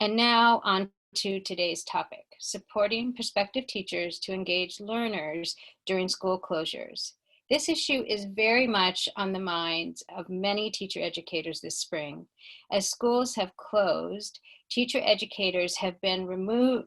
And now on to today's topic, supporting prospective teachers to engage learners during school closures. This issue is very much on the minds of many teacher educators this spring. As schools have closed, teacher educators have been removed,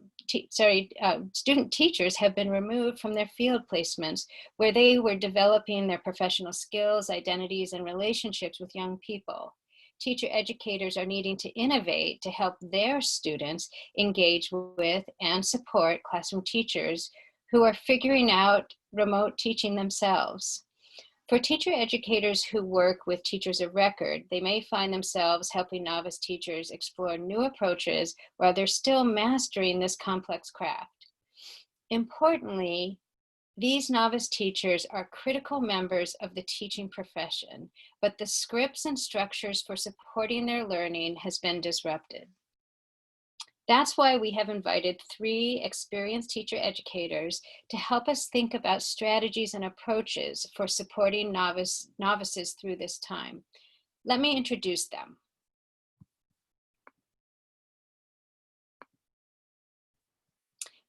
student teachers have been removed from their field placements where they were developing their professional skills, identities, and relationships with young people. Teacher educators are needing to innovate to help their students engage with and support classroom teachers who are figuring out remote teaching themselves. For teacher educators who work with teachers of record, they may find themselves helping novice teachers explore new approaches while they're still mastering this complex craft. Importantly, these novice teachers are critical members of the teaching profession, but the scripts and structures for supporting their learning has been disrupted. That's why we have invited 3 experienced teacher educators to help us think about strategies and approaches for supporting novices through this time. Let me introduce them.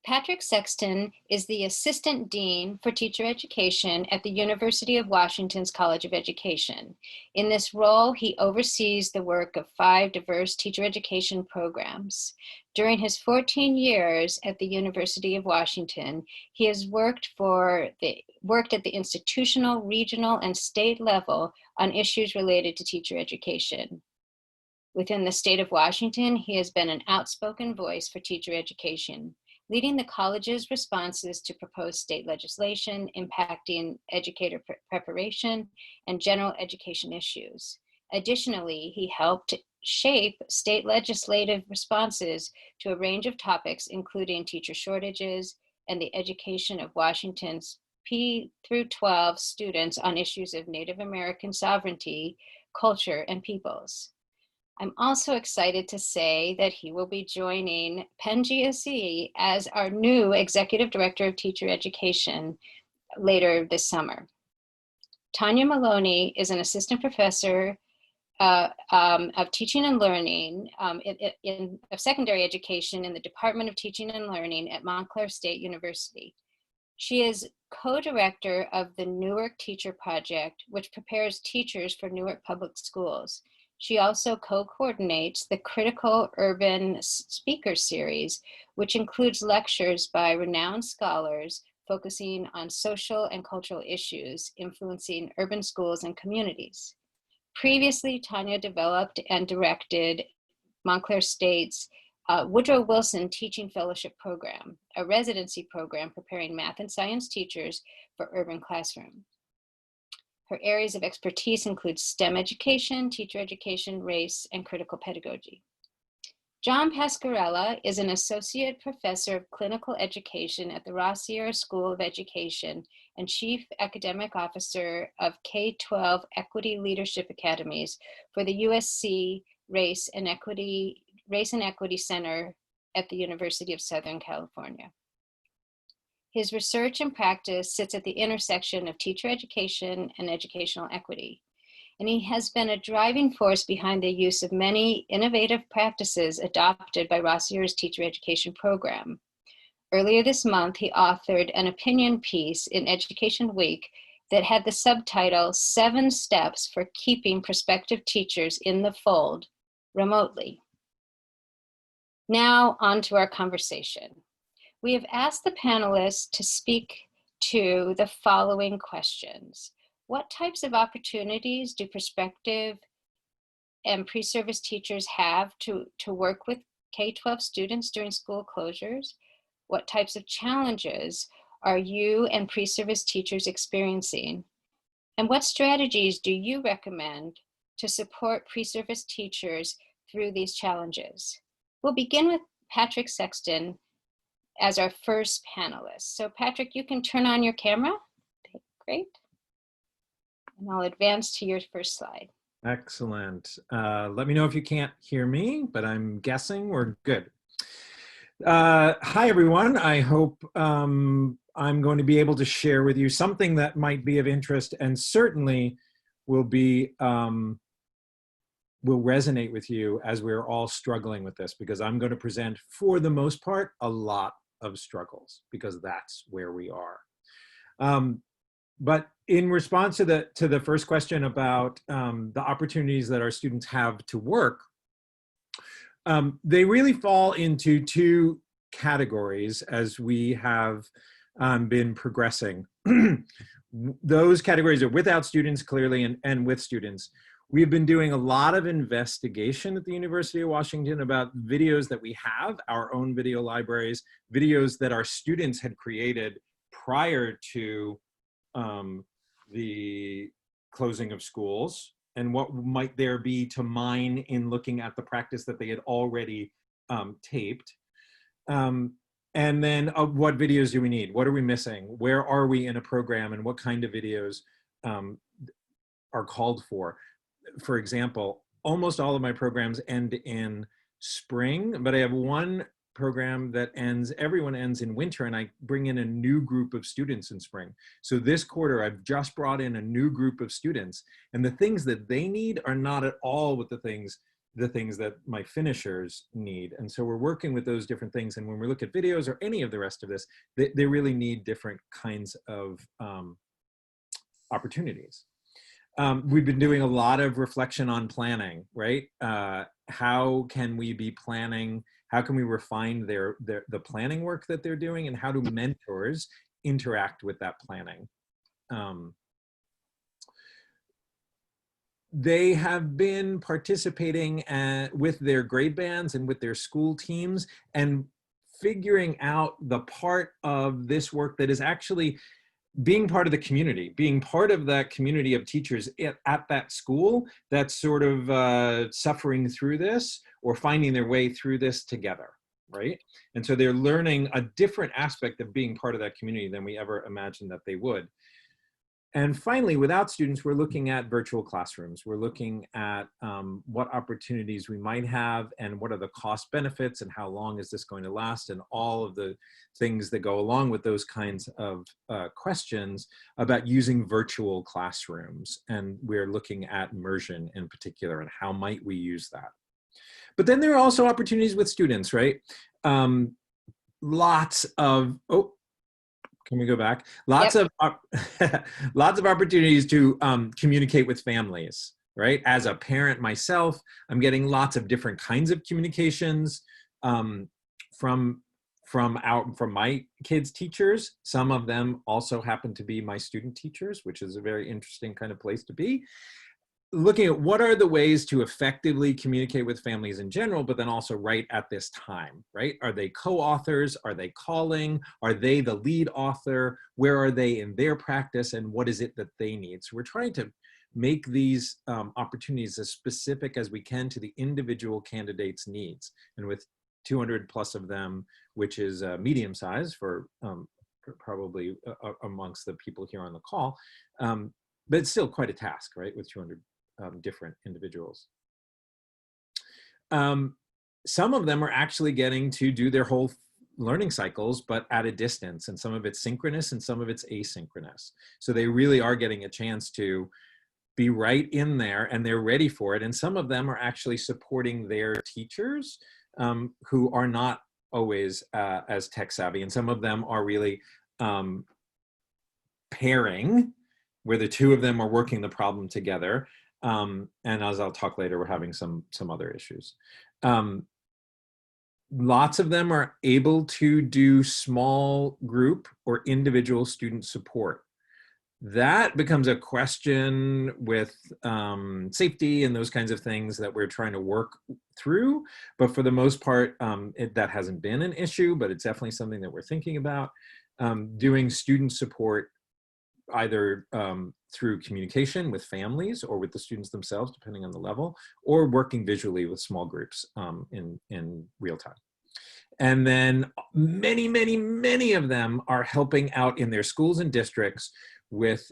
Patrick Sexton is the Assistant Dean for Teacher Education at the University of Washington's College of Education. In this role, he oversees the work of 5 diverse teacher education programs. During his 14 years at the University of Washington, he has worked at the institutional, regional, and state level on issues related to teacher education. Within the state of Washington, he has been an outspoken voice for teacher education, leading the college's responses to proposed state legislation impacting educator preparation and general education issues. Additionally, he helped shape state legislative responses to a range of topics, including teacher shortages and the education of Washington's P through 12 students on issues of Native American sovereignty, culture, and peoples. I'm also excited to say that he will be joining Penn GSE as our new Executive Director of Teacher Education later this summer. Tanya Maloney is an assistant professor of teaching and learning of secondary education in the Department of Teaching and Learning at Montclair State University. She is co-director of the Newark Teacher Project, which prepares teachers for Newark Public Schools. She also co-coordinates the Critical Urban Speaker Series, which includes lectures by renowned scholars focusing on social and cultural issues influencing urban schools and communities. Previously, Tanya developed and directed Montclair State's Woodrow Wilson Teaching Fellowship Program, a residency program preparing math and science teachers for urban classrooms. Her areas of expertise include STEM education, teacher education, race, and critical pedagogy. John Pasquarella is an associate professor of clinical education at the Rossier School of Education and chief academic officer of K-12 Equity Leadership Academies for the USC Race and Equity Center at the University of Southern California. His research and practice sits at the intersection of teacher education and educational equity, and he has been a driving force behind the use of many innovative practices adopted by Rossier's teacher education program. Earlier this month, he authored an opinion piece in Education Week that had the subtitle, 7 Steps for Keeping Prospective Teachers in the Fold Remotely. Now on to our conversation. We have asked the panelists to speak to the following questions. What types of opportunities do prospective and pre-service teachers have to work with K-12 students during school closures? What types of challenges are you and pre-service teachers experiencing? And what strategies do you recommend to support pre-service teachers through these challenges? We'll begin with Patrick Sexton as our first panelist. So Patrick, you can turn on your camera. Great. And I'll advance to your first slide. Excellent. Let me know if you can't hear me, but I'm guessing we're good. Hi, everyone. I hope I'm going to be able to share with you something that might be of interest and certainly will be will resonate with you as we're all struggling with this, because I'm going to present, for the most part, a lot of struggles, because that's where we are. But in response to the first question about the opportunities that our students have to work, they really fall into two categories as we have been progressing. Those categories are without students, clearly, and with students. We've been doing a lot of investigation at the University of Washington about videos that we have, our own video libraries, videos that our students had created prior to the closing of schools, and what might there be to mine in looking at the practice that they had already taped. And then what videos do we need? What are we missing? Where are we in a program, and what kind of videos are called for? For example, almost all of my programs end in spring, but I have one program that everyone ends in winter, and I bring in a new group of students in spring. So this quarter, I've just brought in a new group of students, and the things that they need are not at all with the things that my finishers need. And so we're working with those different things. And when we look at videos or any of the rest of this, they really need different kinds of opportunities. We've been doing a lot of reflection on planning, right? How can we be planning? How can we refine the planning work that they're doing, and how do mentors interact with that planning? They have been participating with their grade bands and with their school teams, and figuring out the part of this work that is actually being part of the community, being part of that community of teachers at that school that's sort of suffering through this or finding their way through this together, right? And so they're learning a different aspect of being part of that community than we ever imagined that they would. And finally, without students, we're looking at virtual classrooms. We're looking at what opportunities we might have, and what are the cost benefits, and how long is this going to last, and all of the things that go along with those kinds of questions about using virtual classrooms. And we're looking at immersion in particular, and how might we use that. But then there are also opportunities with students, right? Lots of, can we go back? Lots of opportunities to communicate with families, right? As a parent myself, I'm getting lots of different kinds of communications from my kids' teachers. Some of them also happen to be my student teachers, which is a very interesting kind of place to be. Looking at what are the ways to effectively communicate with families in general, but then also right at this time, right? Are they co-authors? Are they calling? Are they the lead author? Where are they in their practice, and what is it that they need? So we're trying to make these opportunities as specific as we can to the individual candidate's needs. And with 200 plus of them, which is medium size for probably amongst the people here on the call, but it's still quite a task, right? With 200 different individuals. Some of them are actually getting to do their whole learning cycles, but at a distance, and some of it's synchronous and some of it's asynchronous. So they really are getting a chance to be right in there, and they're ready for it. And some of them are actually supporting their teachers who are not always as tech savvy. And some of them are really pairing, where the two of them are working the problem together. And as I'll talk later, we're having some other issues. Lots of them are able to do small group or individual student support. That becomes a question with safety and those kinds of things that we're trying to work through. But for the most part, that hasn't been an issue, but it's definitely something that we're thinking about. Doing student support either through communication with families or with the students themselves, depending on the level, or working visually with small groups in real time. And then many, many, many of them are helping out in their schools and districts with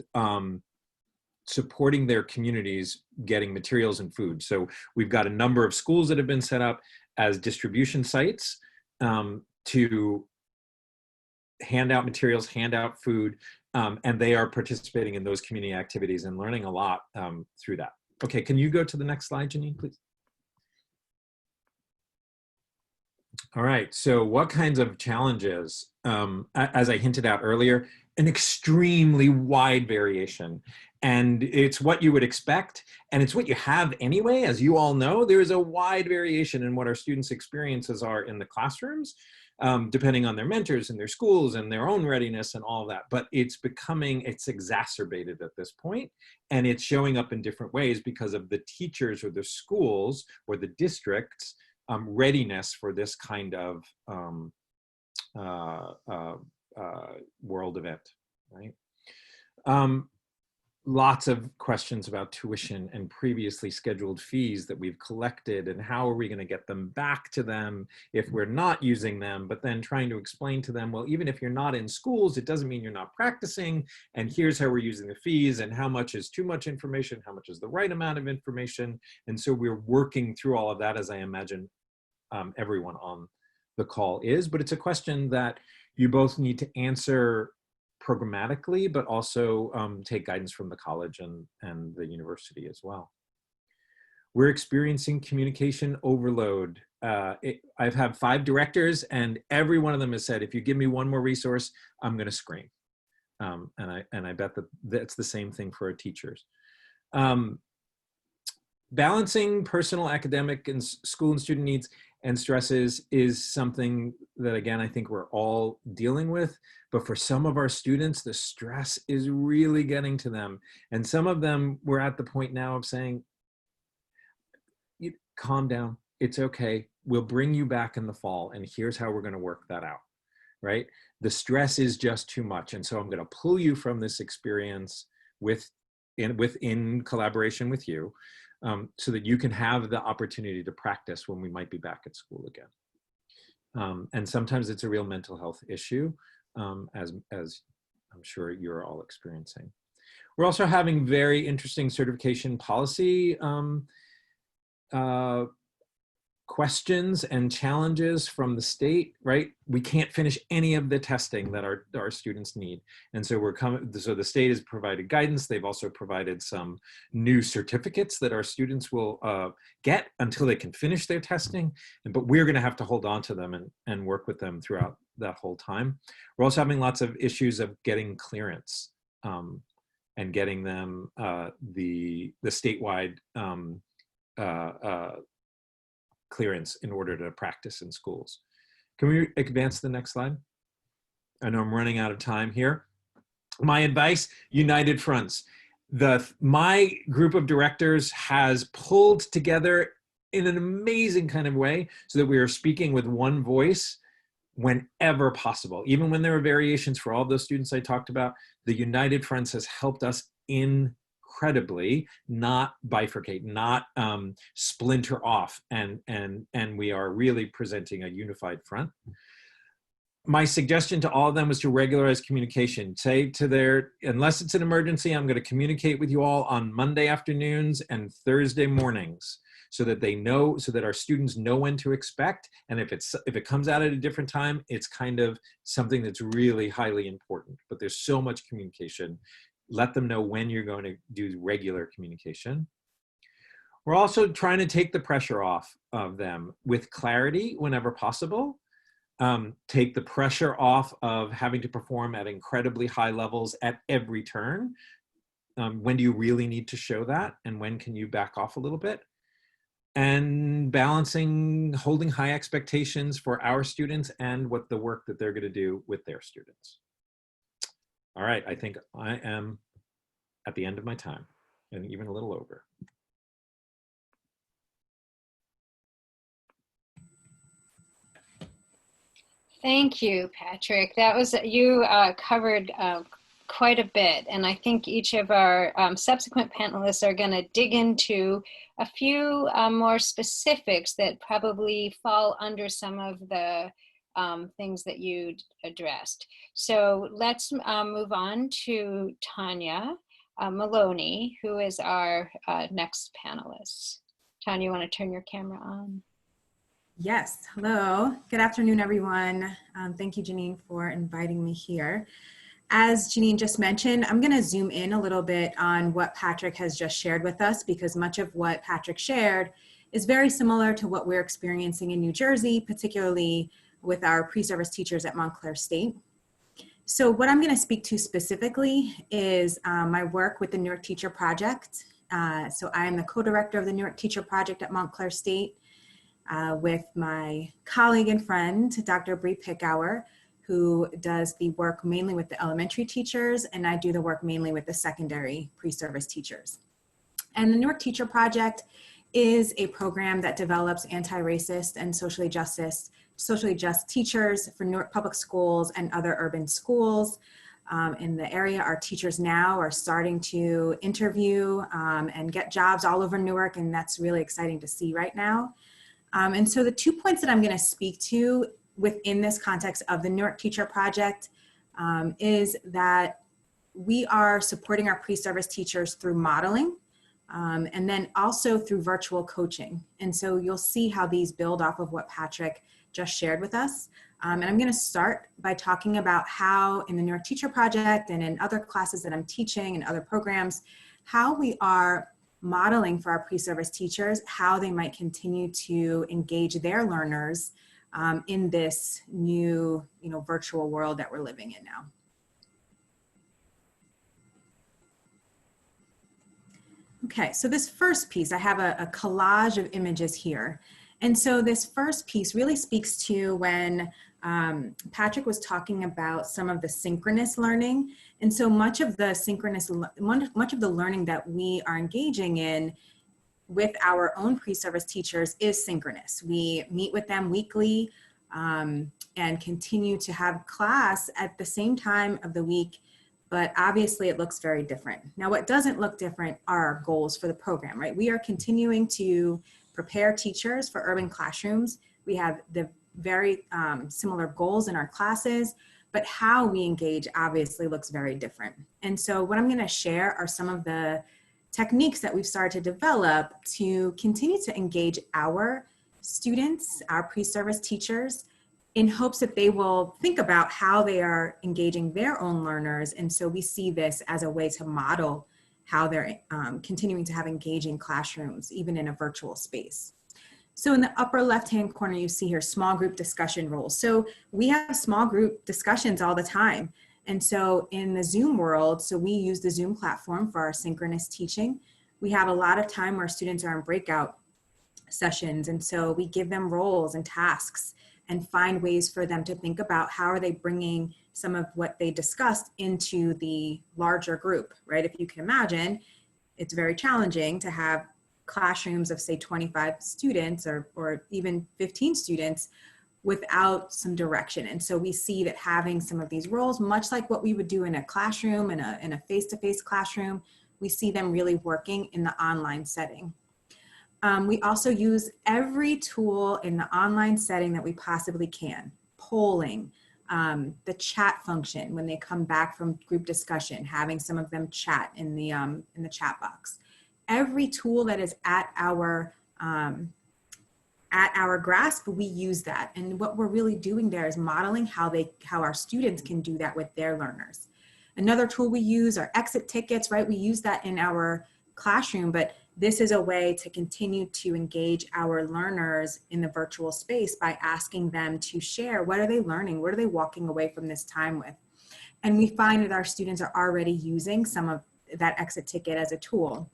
supporting their communities getting materials and food. So we've got a number of schools that have been set up as distribution sites to hand out materials, hand out food, and they are participating in those community activities and learning a lot through that. Okay, can you go to the next slide, Janine, please? All right, so what kinds of challenges? As I hinted at earlier, an extremely wide variation. And it's what you would expect, and it's what you have anyway. As you all know, there is a wide variation in what our students' experiences are in the classrooms, depending on their mentors and their schools and their own readiness and all of that. But it's exacerbated at this point, and it's showing up in different ways because of the teachers or the schools or the districts' readiness for this kind of world event, right? Lots of questions about tuition and previously scheduled fees that we've collected, and how are we going to get them back to them if we're not using them, but then trying to explain to them, well, even if you're not in schools, it doesn't mean you're not practicing, and here's how we're using the fees, and how much is too much information, how much is the right amount of information. And so we're working through all of that, as I imagine everyone on the call is, but it's a question that you both need to answer programmatically, but also take guidance from the college and the university as well. We're experiencing communication overload. I've had 5 directors, and every one of them has said, if you give me one more resource, I'm going to scream. And I bet that that's the same thing for our teachers. Balancing personal, academic, and school and student needs and stresses is something that, again, I think we're all dealing with. But for some of our students, the stress is really getting to them. And some of them, we're at the point now of saying, calm down, it's okay. We'll bring you back in the fall, and here's how we're going to work that out, right? The stress is just too much. And so I'm going to pull you from this experience within collaboration with you, so that you can have the opportunity to practice when we might be back at school again. And sometimes it's a real mental health issue, as I'm sure you're all experiencing. We're also having very interesting certification policy questions and challenges from the state, right? We can't finish any of the testing that our students need. And so so the state has provided guidance. They've also provided some new certificates that our students will get until they can finish their testing. But we're gonna have to hold on to them and work with them throughout that whole time. We're also having lots of issues of getting clearance and getting them the statewide clearance in order to practice in schools. Can we advance to the next slide? I know I'm running out of time here. My advice, united fronts. My group of directors has pulled together in an amazing kind of way so that we are speaking with one voice whenever possible. Even when there are variations for all those students I talked about, the united fronts has helped us incredibly not bifurcate, not splinter off, and we are really presenting a unified front. My suggestion to all of them was to regularize communication. Say to unless it's an emergency, I'm going to communicate with you all on Monday afternoons and Thursday mornings, so that they know, so that our students know when to expect. And if it comes out at a different time, it's kind of something that's really highly important. But there's so much communication. Let them know when you're going to do regular communication. We're also trying to take the pressure off of them with clarity whenever possible. Take the pressure off of having to perform at incredibly high levels at every turn. When do you really need to show that? And when can you back off a little bit? And balancing, holding high expectations for our students and what the work that they're going to do with their students. All right, I think I am at the end of my time, and even a little over. Thank you, Patrick. That was, you covered quite a bit, and I think each of our subsequent panelists are going to dig into a few more specifics that probably fall under some of the things that you addressed. So let's move on to Tanya Maloney, who is our next panelist. Tanya, you want to turn your camera on? Yes, hello. Good afternoon, everyone. Thank you, Janine, for inviting me here. As Janine just mentioned, I'm going to zoom in a little bit on what Patrick has just shared with us, because much of what Patrick shared is very similar to what we're experiencing in New Jersey, particularly with our pre-service teachers at Montclair State. So what I'm going to speak to specifically is my work with the New York Teacher Project. So I am the co-director of the New York Teacher Project at Montclair State with my colleague and friend, Dr. Bree Pickauer, who does the work mainly with the elementary teachers, and I do the work mainly with the secondary pre-service teachers. And the New York Teacher Project is a program that develops anti-racist and socially just teachers for Newark public schools and other urban schools. In the area, our teachers now are starting to interview and get jobs all over Newark, and that's really exciting to see right now. And so the 2 points that I'm going to speak to within this context of the New York Teacher Project is that we are supporting our pre-service teachers through modeling and then also through virtual coaching. And so you'll see how these build off of what Patrick just shared with us. And I'm going to start by talking about how in the New York Teacher Project and in other classes that I'm teaching and other programs, how we are modeling for our pre-service teachers, how they might continue to engage their learners in this new, virtual world that we're living in now. Okay, so this first piece, I have a collage of images here. And so this first piece really speaks to when Patrick was talking about some of the synchronous learning. And so much of the learning that we are engaging in with our own pre-service teachers is synchronous. We meet with them weekly and continue to have class at the same time of the week, but obviously it looks very different. Now, what doesn't look different are our goals for the program, right? We are continuing to prepare teachers for urban classrooms. We have the very similar goals in our classes, but how we engage obviously looks very different. And so what I'm going to share are some of the techniques that we've started to develop to continue to engage our students, our pre-service teachers, in hopes that they will think about how they are engaging their own learners. And so we see this as a way to model how they're continuing to have engaging classrooms, even in a virtual space. So in the upper left-hand corner, you see here small group discussion roles. So we have small group discussions all the time. And so in the Zoom world, so we use the Zoom platform for our synchronous teaching. We have a lot of time where students are in breakout sessions. And so we give them roles and tasks and find ways for them to think about how are they bringing some of what they discussed into the larger group, right? If you can imagine, it's very challenging to have classrooms of say 25 students or even 15 students without some direction. And so we see that having some of these roles, much like what we would do in a classroom, in a face-to-face classroom, we see them really working in the online setting. We also use every tool in the online setting that we possibly can. Polling, the chat function when they come back from group discussion, having some of them chat in the chat box. Every tool that is at our grasp, we use that. And what we're really doing there is modeling how our students can do that with their learners. Another tool we use are exit tickets, right? We use that in our classroom, but this is a way to continue to engage our learners in the virtual space by asking them to share what are they learning, what are they walking away from this time with. And we find that our students are already using some of that exit ticket as a tool.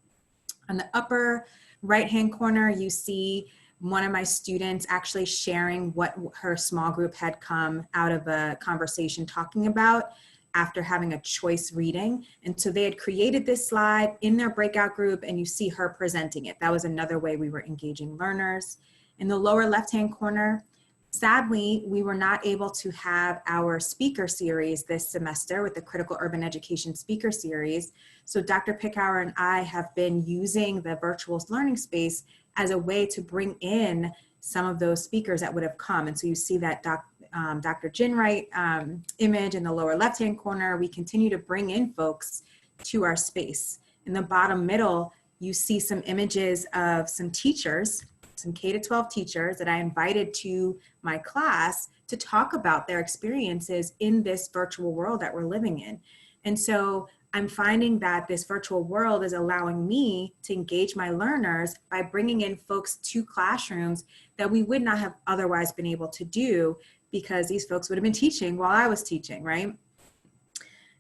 On the upper right-hand corner, you see one of my students actually sharing what her small group had come out of a conversation talking about after having a choice reading. And so they had created this slide in their breakout group, and you see her presenting it. That was another way we were engaging learners. In the lower left-hand corner, sadly, we were not able to have our speaker series this semester with the Critical Urban Education speaker series. So Dr. Pickauer and I have been using the virtual learning space as a way to bring in some of those speakers that would have come. And so you see that Dr. Jinwright image in the lower left-hand corner. We continue to bring in folks to our space. In the bottom middle, you see some images of some teachers some K-12 teachers that I invited to my class to talk about their experiences in this virtual world that we're living in. And so I'm finding that this virtual world is allowing me to engage my learners by bringing in folks to classrooms that we would not have otherwise been able to do, because these folks would have been teaching while I was teaching, right?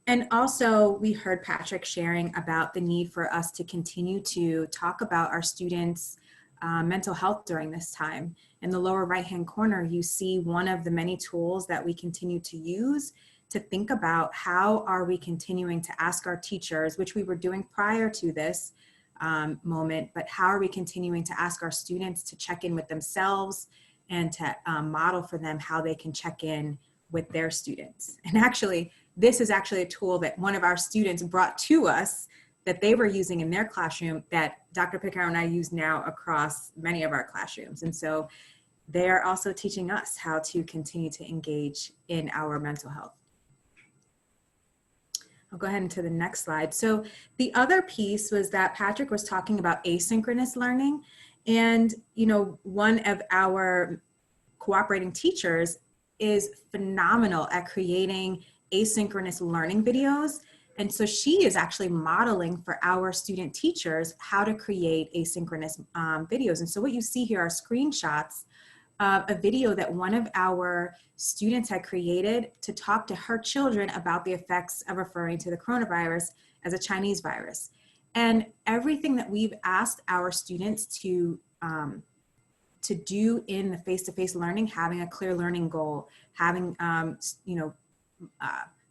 And also, we heard Patrick sharing about the need for us to continue to talk about our students' mental health during this time. In the lower right-hand corner, you see one of the many tools that we continue to use to think about how are we continuing to ask our teachers, which we were doing prior to this moment, but how are we continuing to ask our students to check in with themselves and to model for them how they can check in with their students. And actually, this is actually a tool that one of our students brought to us that they were using in their classroom that Dr. Picaro and I use now across many of our classrooms. And so they are also teaching us how to continue to engage in our mental health. I'll go ahead into the next slide. So the other piece was that Patrick was talking about asynchronous learning. And, you know, one of our cooperating teachers is phenomenal at creating asynchronous learning videos. And so she is actually modeling for our student teachers how to create asynchronous videos. And so what you see here are screenshots of a video that one of our students had created to talk to her children about the effects of referring to the coronavirus as a Chinese virus. And everything that we've asked our students to do in the face-to-face learning, having a clear learning goal, having,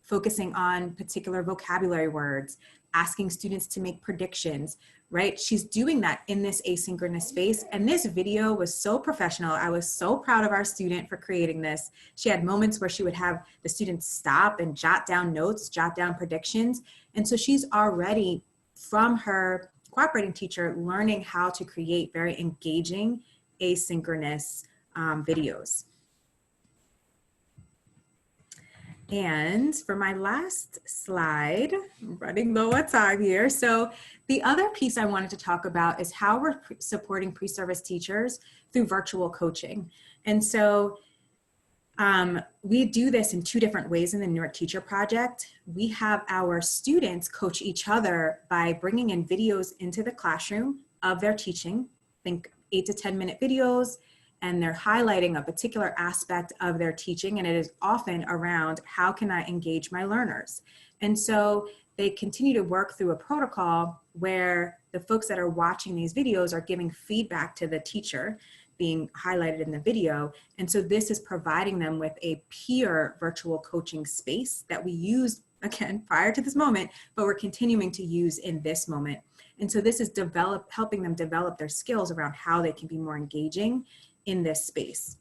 focusing on particular vocabulary words, asking students to make predictions, right? She's doing that in this asynchronous space. And this video was so professional. I was so proud of our student for creating this. She had moments where she would have the students stop and jot down notes, jot down predictions. And so she's already, from her cooperating teacher, learning how to create very engaging asynchronous videos. And for my last slide, I'm running low on time here. So the other piece I wanted to talk about is how we're supporting pre-service teachers through virtual coaching. And so we do this in two different ways in the New York Teacher Project. We have our students coach each other by bringing in videos into the classroom of their teaching, think 8 to 10 minute videos, and they're highlighting a particular aspect of their teaching, and it is often around how can I engage my learners. And so they continue to work through a protocol where the folks that are watching these videos are giving feedback to the teacher being highlighted in the video. And so this is providing them with a peer virtual coaching space that we used, again, prior to this moment, but we're continuing to use in this moment. And so this is helping them develop their skills around how they can be more engaging in this space.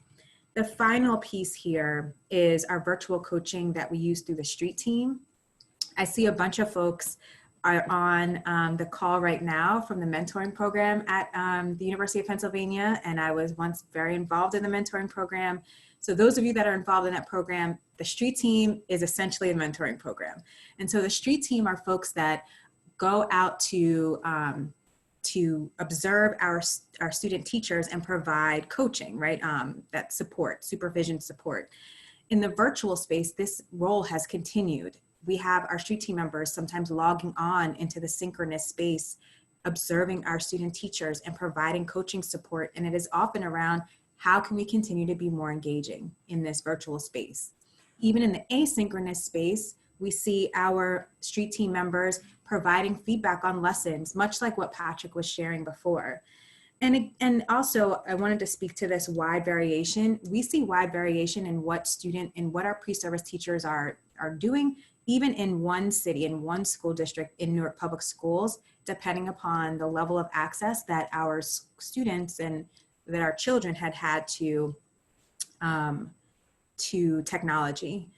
The final piece here is our virtual coaching that we use through the street team. I see a bunch of folks are on the call right now from the mentoring program at the University of Pennsylvania, and I was once very involved in the mentoring program. So those of you that are involved in that program, the street team is essentially a mentoring program. And so the street team are folks that go out to observe our student teachers and provide coaching, right? That support, supervision support. In the virtual space, this role has continued. We have our street team members sometimes logging on into the synchronous space, observing our student teachers and providing coaching support. And it is often around how can we continue to be more engaging in this virtual space. Even in the asynchronous space, we see our street team members providing feedback on lessons, much like what Patrick was sharing before. And also, I wanted to speak to this wide variation. We see wide variation in what our pre-service teachers are doing, even in one city, in one school district in Newark Public Schools, depending upon the level of access that our students and that our children had to technology.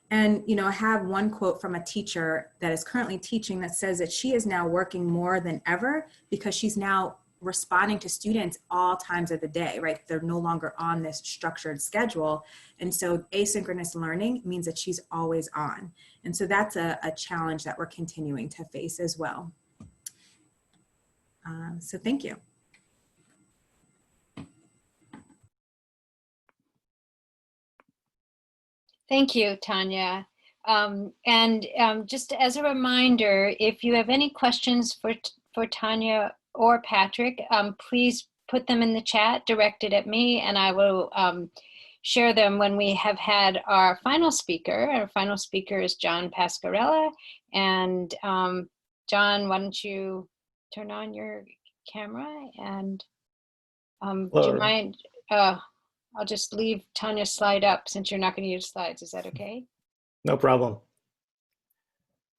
And, you know, I have one quote from a teacher that is currently teaching that says that she is now working more than ever because she's now responding to students all times of the day, right? They're no longer on this structured schedule. And so asynchronous learning means that she's always on. And so that's a challenge that we're continuing to face as well. So thank you. Thank you, Tanya. Just as a reminder, if you have any questions for Tanya or Patrick, please put them in the chat directed at me, and I will share them when we have had our final speaker. Our final speaker is John Pascarella. And John, why don't you turn on your camera? And do you mind? I'll just leave Tanya's slide up since you're not going to use slides. Is that okay? No problem.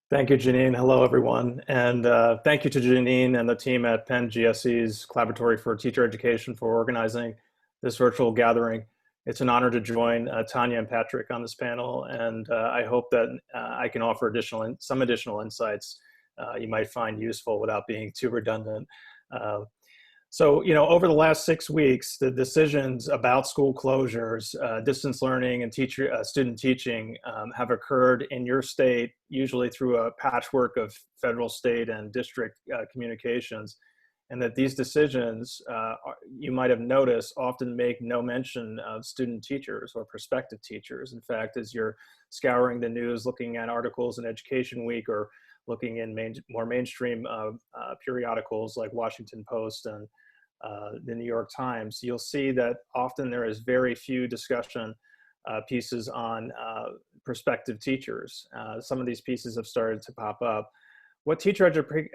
Thank you, Janine. Hello, everyone. And thank you to Janine and the team at Penn GSE's Collaboratory for Teacher Education for organizing this virtual gathering. It's an honor to join Tanya and Patrick on this panel, and I hope that I can offer some additional insights you might find useful without being too redundant. So, over the last 6 weeks, the decisions about school closures, distance learning, and student teaching have occurred in your state, usually through a patchwork of federal, state, and district communications. And that these decisions, you might have noticed, often make no mention of student teachers or prospective teachers. In fact, as you're scouring the news, looking at articles in Education Week, or looking in more mainstream periodicals like Washington Post and the New York Times, you'll see that often there is very few discussion pieces on prospective teachers. Some of these pieces have started to pop up. What teacher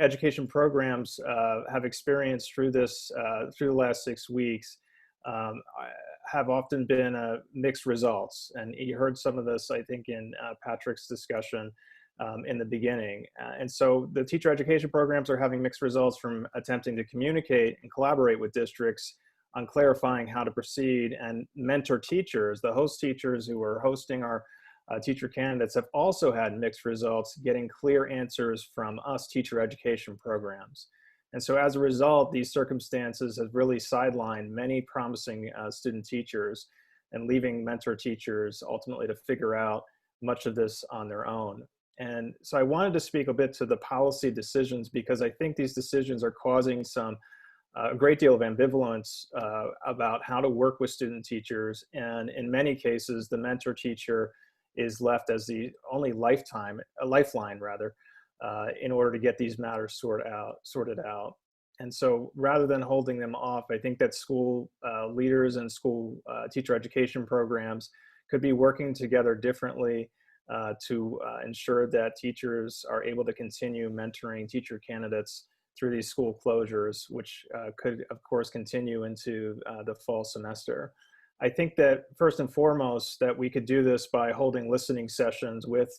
education programs have experienced through the last 6 weeks have often been mixed results. And you heard some of this, I think, in Patrick's discussion in the beginning. And so the teacher education programs are having mixed results from attempting to communicate and collaborate with districts on clarifying how to proceed, and mentor teachers, the host teachers who are hosting our teacher candidates, have also had mixed results getting clear answers from us teacher education programs. And so as a result, these circumstances have really sidelined many promising student teachers, and leaving mentor teachers ultimately to figure out much of this on their own. And so I wanted to speak a bit to the policy decisions, because I think these decisions are causing a great deal of ambivalence about how to work with student teachers. And in many cases, the mentor teacher is left as the only lifeline in order to get these matters sorted out. And so rather than holding them off, I think that school leaders and school teacher education programs could be working together differently to ensure that teachers are able to continue mentoring teacher candidates through these school closures, which could, of course, continue into the fall semester. I think that first and foremost, that we could do this by holding listening sessions with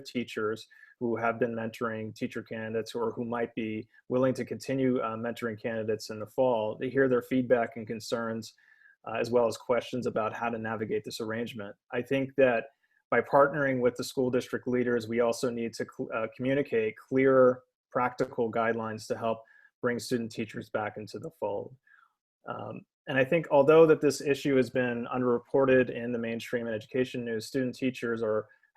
teachers who have been mentoring teacher candidates, or who might be willing to continue mentoring candidates in the fall, to hear their feedback and concerns, as well as questions about how to navigate this arrangement. I think that by partnering with the school district leaders, we also need to communicate clearer, practical guidelines to help bring student teachers back into the fold. And I think although that this issue has been underreported in the mainstream and education news, student teachers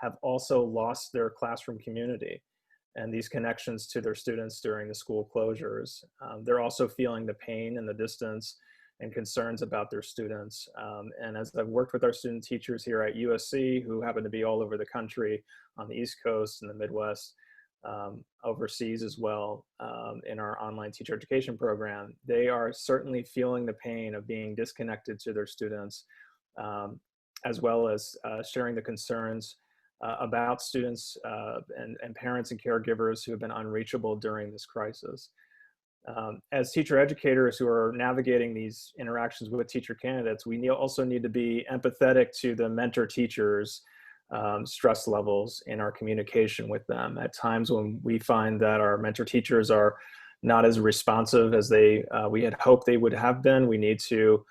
have also lost their classroom community and these connections to their students during the school closures. They're also feeling the pain and the distance and concerns about their students. And as I've worked with our student teachers here at USC, who happen to be all over the country, on the East Coast and the Midwest, overseas as well, in our online teacher education program, they are certainly feeling the pain of being disconnected to their students, as well as sharing the concerns about students and parents and caregivers who have been unreachable during this crisis. As teacher educators who are navigating these interactions with teacher candidates, we also need to be empathetic to the mentor teachers' stress levels in our communication with them. At times when we find that our mentor teachers are not as responsive as we had hoped they would have been, we need to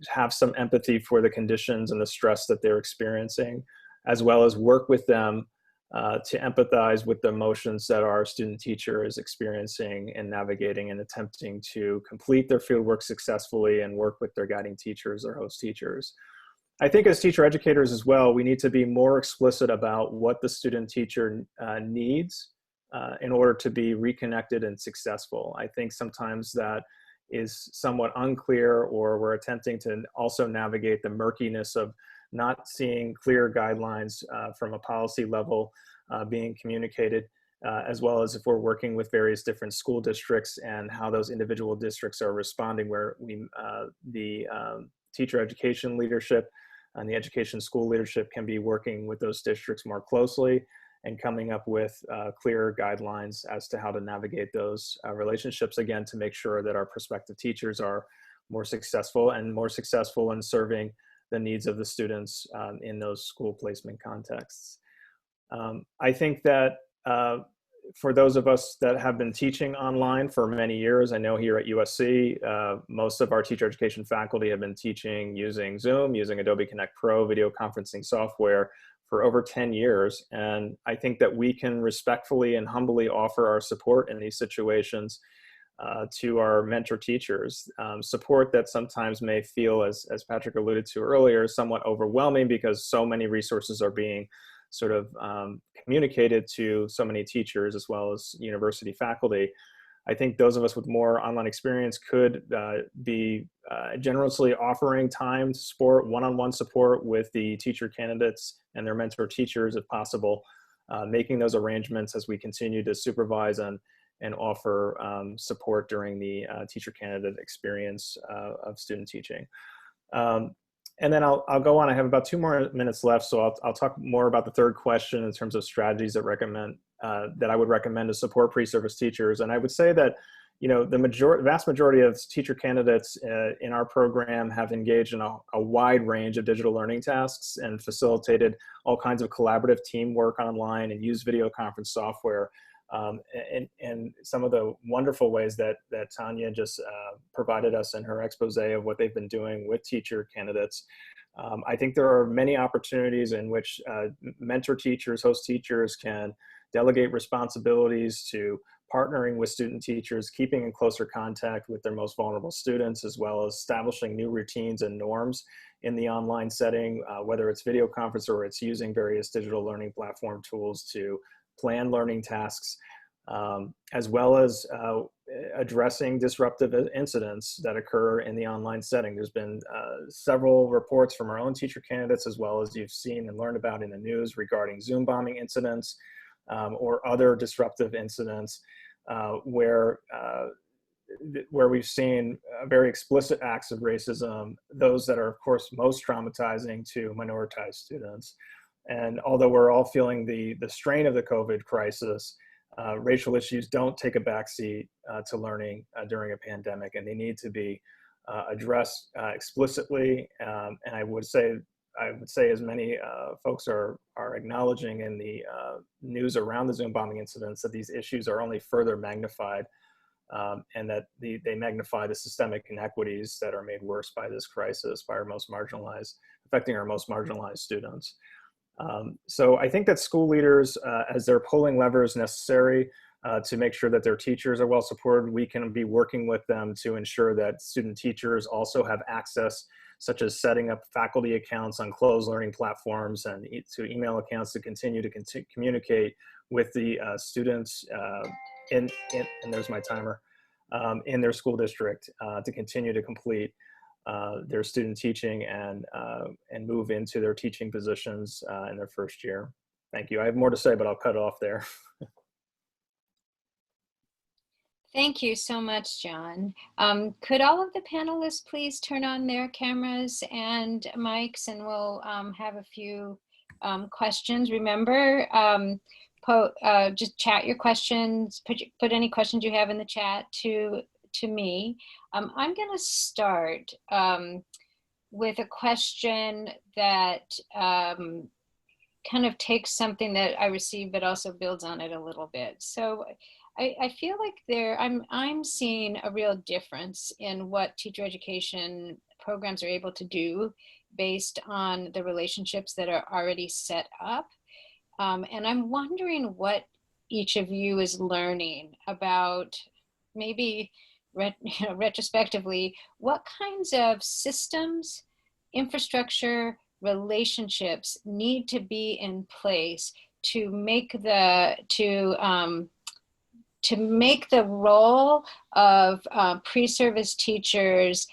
have some empathy for the conditions and the stress that they're experiencing, as well as work with them to empathize with the emotions that our student teacher is experiencing and navigating, and attempting to complete their fieldwork successfully and work with their guiding teachers or host teachers. I think as teacher educators as well, we need to be more explicit about what the student teacher needs in order to be reconnected and successful. I think sometimes that is somewhat unclear, or we're attempting to also navigate the murkiness of not seeing clear guidelines from a policy level being communicated, as well as if we're working with various different school districts and how those individual districts are responding, where the teacher education leadership and the education school leadership can be working with those districts more closely and coming up with clear guidelines as to how to navigate those relationships, again, to make sure that our prospective teachers are more successful in serving the needs of the students in those school placement contexts. I think that for those of us that have been teaching online for many years, I know here at USC, most of our teacher education faculty have been teaching using Zoom, using Adobe Connect Pro video conferencing software for over 10 years. And I think that we can respectfully and humbly offer our support in these situations to our mentor teachers. Support that sometimes may feel, as Patrick alluded to earlier, somewhat overwhelming because so many resources are being sort of communicated to so many teachers as well as university faculty. I think those of us with more online experience could be generously offering time to support, one-on-one support with the teacher candidates and their mentor teachers if possible, making those arrangements as we continue to supervise and offer support during the teacher candidate experience of student teaching. And then I'll go on. I have about 2 more minutes left, so I'll talk more about the third question in terms of strategies that I would recommend to support pre-service teachers. And I would say that, you know, the vast majority of teacher candidates in our program have engaged in a wide range of digital learning tasks and facilitated all kinds of collaborative teamwork online and used video conference software. And some of the wonderful ways that Tanya just provided us in her expose of what they've been doing with teacher candidates. I think there are many opportunities in which mentor teachers, host teachers can delegate responsibilities to partnering with student teachers, keeping in closer contact with their most vulnerable students, as well as establishing new routines and norms in the online setting, whether it's video conference or it's using various digital learning platform tools to plan learning tasks, as well as addressing disruptive incidents that occur in the online setting. There's been several reports from our own teacher candidates, as well as you've seen and learned about in the news regarding Zoom bombing incidents or other disruptive incidents where we've seen very explicit acts of racism, those that are, of course, most traumatizing to minoritized students. And although we're all feeling the strain of the COVID crisis, racial issues don't take a backseat to learning during a pandemic, and they need to be addressed explicitly. And I would say, as many folks are acknowledging in the news around the Zoom bombing incidents, that these issues are only further magnified, and that they magnify the systemic inequities that are made worse by this crisis, by affecting our most marginalized students. So I think that school leaders, as they're pulling levers necessary to make sure that their teachers are well supported, we can be working with them to ensure that student teachers also have access, such as setting up faculty accounts on closed learning platforms and to email accounts to continue to communicate with the students and there's my timer, in their school district to continue to complete their student teaching and move into their teaching positions in their first year. Thank you. I have more to say, but I'll cut it off there. Thank you so much, John. Could all of the panelists please turn on their cameras and mics, and we'll have a few questions. Remember, just chat your questions, put any questions you have in the chat to me. I'm going to start with a question that kind of takes something that I received, but also builds on it a little bit. So I feel like I'm seeing a real difference in what teacher education programs are able to do based on the relationships that are already set up. And I'm wondering what each of you is learning about, maybe retrospectively, what kinds of systems, infrastructure, relationships need to be in place to make the role of pre-service teachers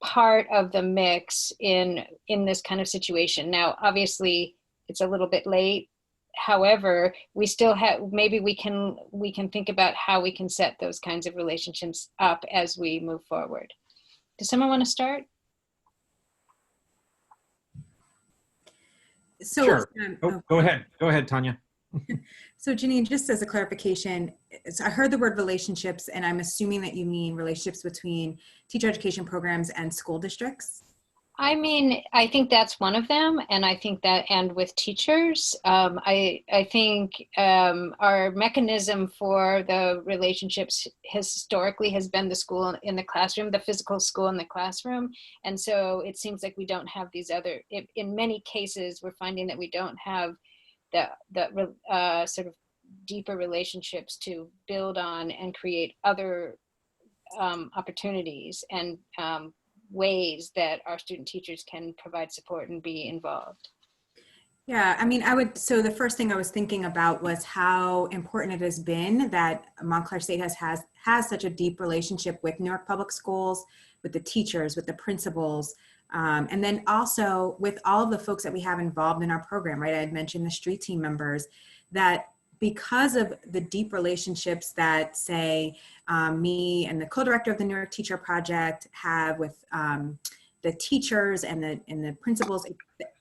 part of the mix in this kind of situation. Now, obviously, it's a little bit late. However, we still have, maybe we can think about how we can set those kinds of relationships up as we move forward. Does someone want to start? So, Sure. Go ahead, Tanya. So Janine, just as a clarification, so I heard the word relationships, and I'm assuming that you mean relationships between teacher education programs and school districts? I mean, I think that's one of them, and I think that, and with teachers, I think our mechanism for the relationships historically has been the school in the classroom, the physical school in the classroom, and so it seems like we don't have these other. In many cases, we're finding that we don't have the sort of deeper relationships to build on and create other opportunities and ways that our student teachers can provide support and be involved. Yeah, I mean, so the first thing I was thinking about was how important it has been that Montclair State has such a deep relationship with Newark Public Schools, with the teachers, with the principals, and then also with all of the folks that we have involved in our program, right? I had mentioned the street team members, that because of the deep relationships that, say, me and the co-director of the Newark Teacher Project have with the teachers and the principals,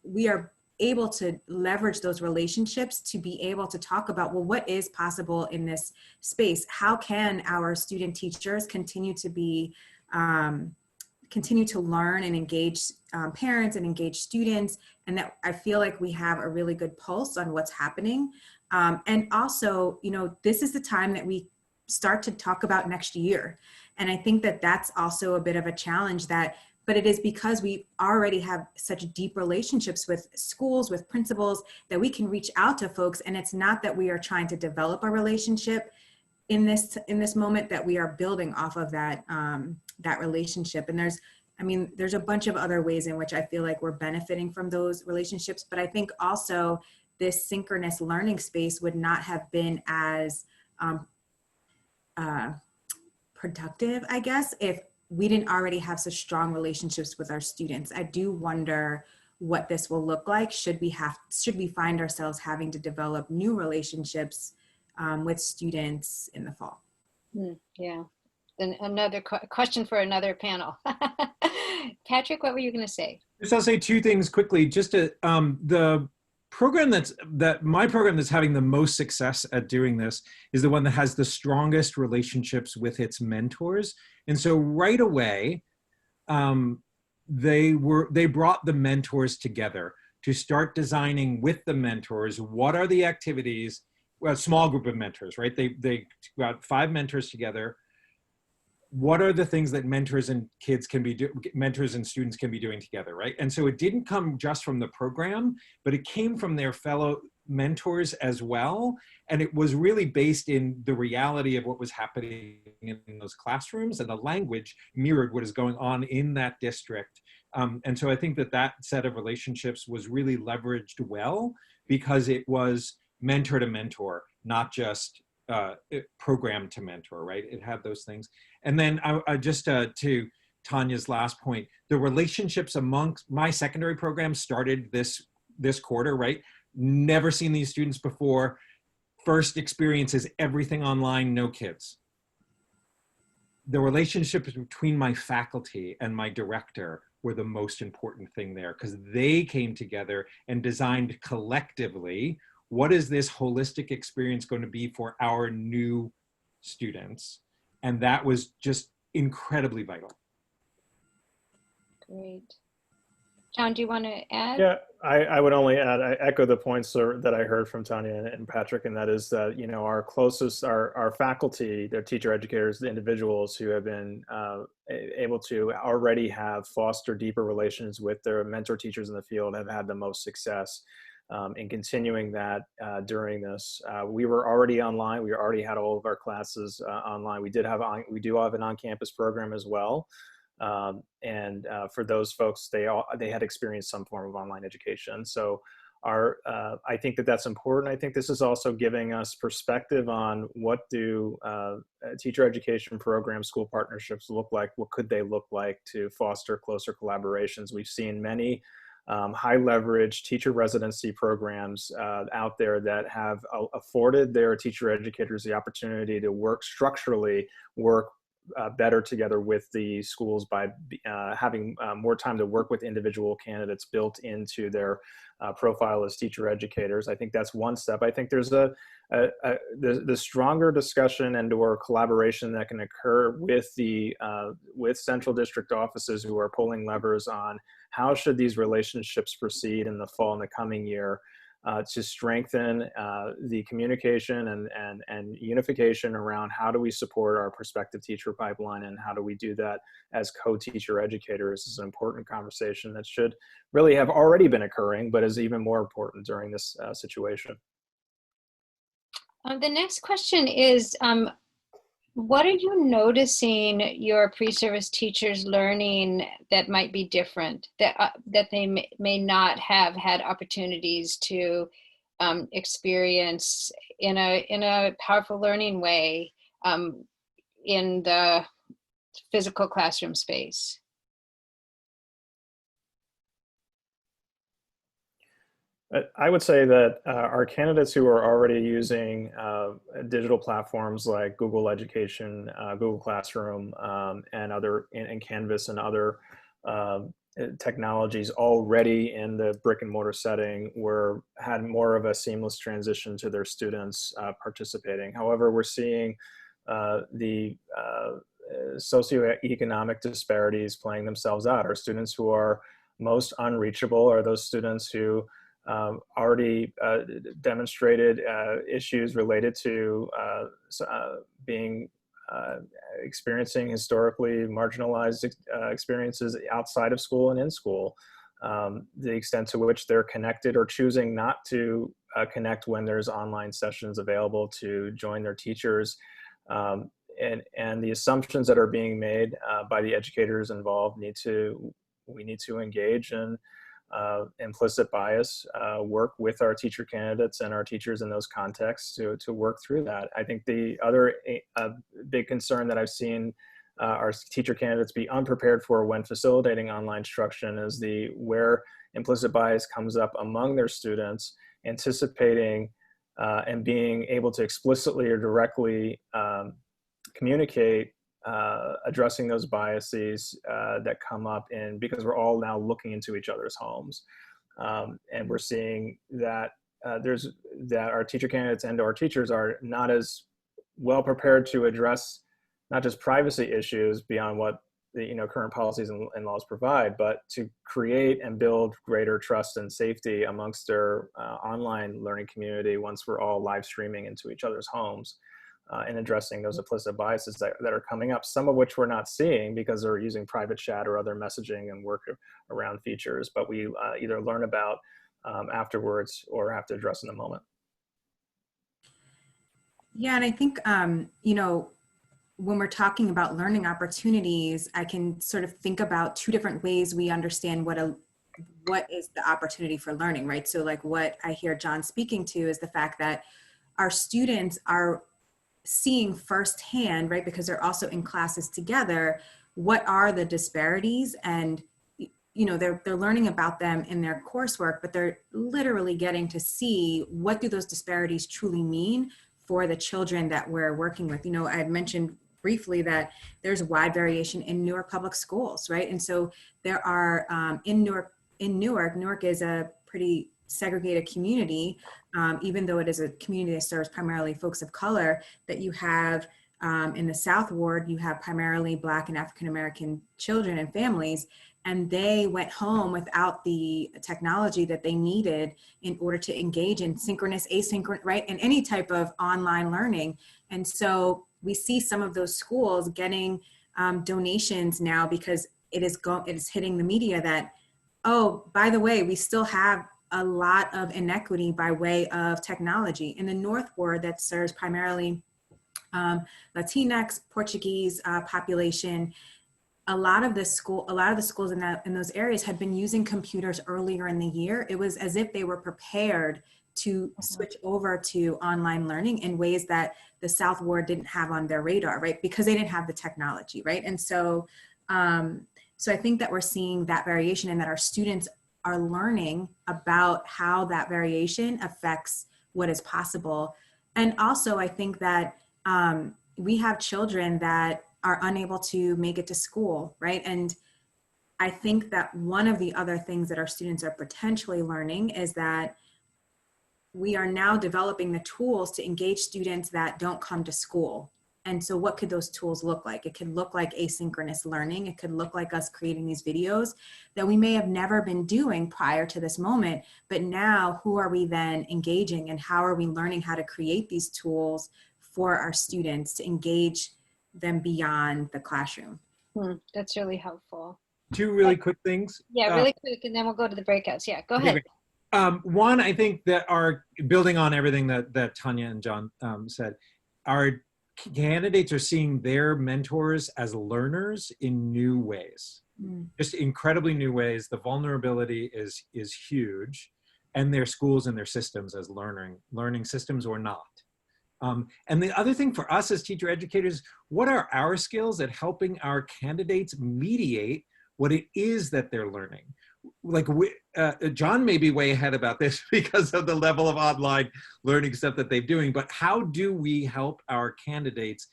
we are able to leverage those relationships to be able to talk about, well, what is possible in this space? How can our student teachers continue to be continue to learn and engage parents and engage students, and that I feel like we have a really good pulse on what's happening. And also, you know, this is the time that we start to talk about next year. And I think that that's also a bit of a challenge, but it is because we already have such deep relationships with schools, with principals, that we can reach out to folks. And it's not that we are trying to develop a relationship in this moment, that we are building off of that relationship. And there's a bunch of other ways in which I feel like we're benefiting from those relationships. But I think also this synchronous learning space would not have been as productive, I guess, if we didn't already have such strong relationships with our students. I do wonder what this will look like should we find ourselves having to develop new relationships with students in the fall. Yeah, then another question for another panel. Patrick, what were you going to say? Just I'll say two things quickly. Just to, the program my program that's having the most success at doing this is the one that has the strongest relationships with its mentors. And so right away, they brought the mentors together to start designing with the mentors. What are the activities? Well, a small group of mentors, right? They got 5 mentors together. What are the things that mentors and mentors and students can be doing together, right? And so it didn't come just from the program, but it came from their fellow mentors as well. And it was really based in the reality of what was happening in those classrooms, and the language mirrored what is going on in that district. And so I think that set of relationships was really leveraged well, because it was mentor to mentor, not just program to mentor, right? It had those things. And then I just to Tanya's last point, the relationships amongst my secondary program started this quarter, right? Never seen these students before. First experience is everything online, no kids. The relationships between my faculty and my director were the most important thing there, because they came together and designed collectively, what is this holistic experience going to be for our new students? And that was just incredibly vital. Great. John, do you want to add? Yeah, I would only add, I echo the points that I heard from Tanya and Patrick, and that is that, you know, our faculty, their teacher educators, the individuals who have been able to already have fostered deeper relations with their mentor teachers in the field have had the most success in continuing that during this. We were already online. We already had all of our classes online. We do have an on-campus program as well. And for those folks, they had experienced some form of online education. So I think that that's important. I think this is also giving us perspective on what do teacher education programs, school partnerships look like? What could they look like to foster closer collaborations? We've seen many high leverage teacher residency programs out there that have afforded their teacher educators the opportunity to structurally work better together with the schools by having more time to work with individual candidates built into their profile as teacher educators. I think that's one step. I think there's the stronger discussion and/or collaboration that can occur with with central district offices who are pulling levers on how should these relationships proceed in the fall and the coming year. To strengthen the communication and unification around how do we support our prospective teacher pipeline and how do we do that as co-teacher educators is an important conversation that should really have already been occurring, but is even more important during this situation. The next question is, what are you noticing your pre-service teachers learning that might be different, that they may not have had opportunities to experience in a powerful learning way in the physical classroom space? I would say that our candidates who are already using digital platforms like Google Education, Google Classroom, and Canvas and other technologies already in the brick and mortar setting had more of a seamless transition to their students participating. However, we're seeing the socioeconomic disparities playing themselves out. Our students who are most unreachable are those students who already demonstrated issues related to experiencing historically marginalized experiences outside of school and in school. The extent to which they're connected or choosing not to connect when there's online sessions available to join their teachers. And the assumptions that are being made by the educators involved we need to engage in implicit bias, work with our teacher candidates and our teachers in those contexts to work through that. I think the other big concern that I've seen our teacher candidates be unprepared for when facilitating online instruction is where implicit bias comes up among their students, anticipating and being able to explicitly or directly communicate addressing those biases that come up because we're all now looking into each other's homes. And we're seeing that that our teacher candidates and our teachers are not as well prepared to address not just privacy issues beyond what the current policies and laws provide, but to create and build greater trust and safety amongst their online learning community once we're all live streaming into each other's homes. And addressing those implicit biases that are coming up, some of which we're not seeing because they're using private chat or other messaging and work around features, but we either learn about afterwards or have to address in the moment. Yeah, and I think, when we're talking about learning opportunities, I can sort of think about two different ways we understand what is the opportunity for learning, right? So like what I hear John speaking to is the fact that our students are seeing firsthand, right, because they're also in classes together, what are the disparities, and they're learning about them in their coursework, but they're literally getting to see what do those disparities truly mean for the children that we're working with. I had mentioned briefly that there's wide variation in Newark public schools, right? And so there are in Newark is a pretty segregated community, even though it is a community that serves primarily folks of color, that you have in the South Ward, you have primarily Black and African-American children and families, and they went home without the technology that they needed in order to engage in synchronous, asynchronous, right, and any type of online learning. And so we see some of those schools getting donations now because it is hitting the media that, oh, by the way, we still have a lot of inequity by way of technology. In the North Ward that serves primarily Latinx, Portuguese population, a lot of the schools in those areas had been using computers earlier in the year. It was as if they were prepared to switch over to online learning in ways that the South Ward didn't have on their radar, right? Because they didn't have the technology, right? And so, so I think that we're seeing that variation, and that our students are learning about how that variation affects what is possible. And also, I think that we have children that are unable to make it to school, right? And I think that one of the other things that our students are potentially learning is that we are now developing the tools to engage students that don't come to school. And so what could those tools look like? It could look like asynchronous learning. It could look like us creating these videos that we may have never been doing prior to this moment, but now who are we then engaging, and how are we learning how to create these tools for our students to engage them beyond the classroom? That's really helpful. Two really quick things. Yeah, really quick, and then we'll go to the breakouts. Yeah, go Okay, ahead. great. One, I think that our, building on everything that Tanya and John said, our candidates are seeing their mentors as learners in new ways, just incredibly new ways. The vulnerability is huge, and their schools and their systems as learning systems or not. And the other thing for us as teacher educators, what are our skills at helping our candidates mediate what it is that they're learning? Like John may be way ahead about this because of the level of online learning stuff that they're doing, but how do we help our candidates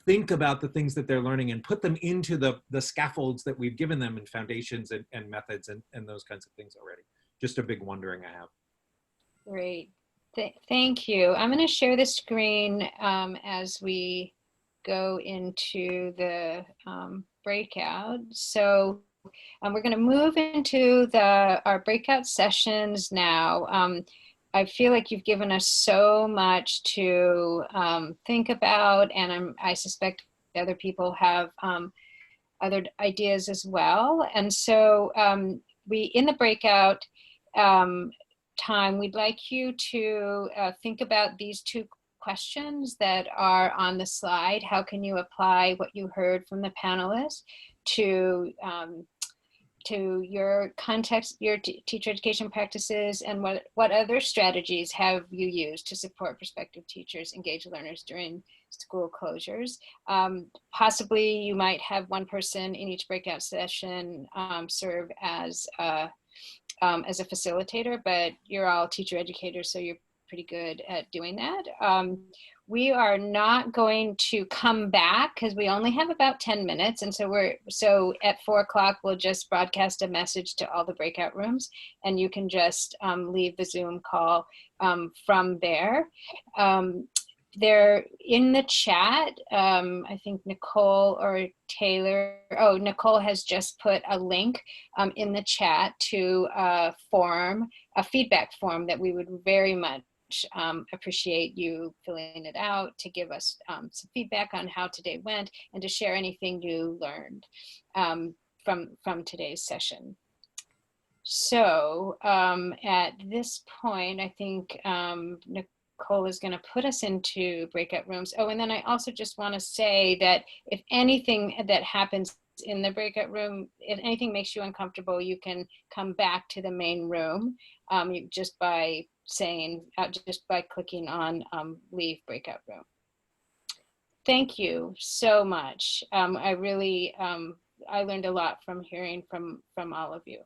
think about the things that they're learning and put them into the scaffolds that we've given them in foundations and methods and those kinds of things already? Just a big wondering I have. Great. Thank you. I'm going to share the screen as we go into the breakout. So we're going to move into our breakout sessions now. I feel like you've given us so much to think about, and I suspect other people have other ideas as well. And so in the breakout time, we'd like you to think about these two questions that are on the slide. How can you apply what you heard from the panelists to your context, your teacher education practices, and what other strategies have you used to support prospective teachers engage learners during school closures? Possibly you might have one person in each breakout session serve as a facilitator, but you're all teacher educators, so you're pretty good at doing that. We are not going to come back because we only have about 10 minutes. And so at 4 o'clock, we'll just broadcast a message to all the breakout rooms, and you can just leave the Zoom call from there. They're in the chat. I think Nicole or Taylor, Nicole has just put a link in the chat to a feedback form that we would very much appreciate you filling it out to give us some feedback on how today went and to share anything you learned from today's session. So at this point, I think Nicole is going to put us into breakout rooms. Oh, and then I also just want to say that if anything that happens in the breakout room, if anything makes you uncomfortable, you can come back to the main room just by clicking on leave breakout room. Thank you so much. I learned a lot from hearing from all of you.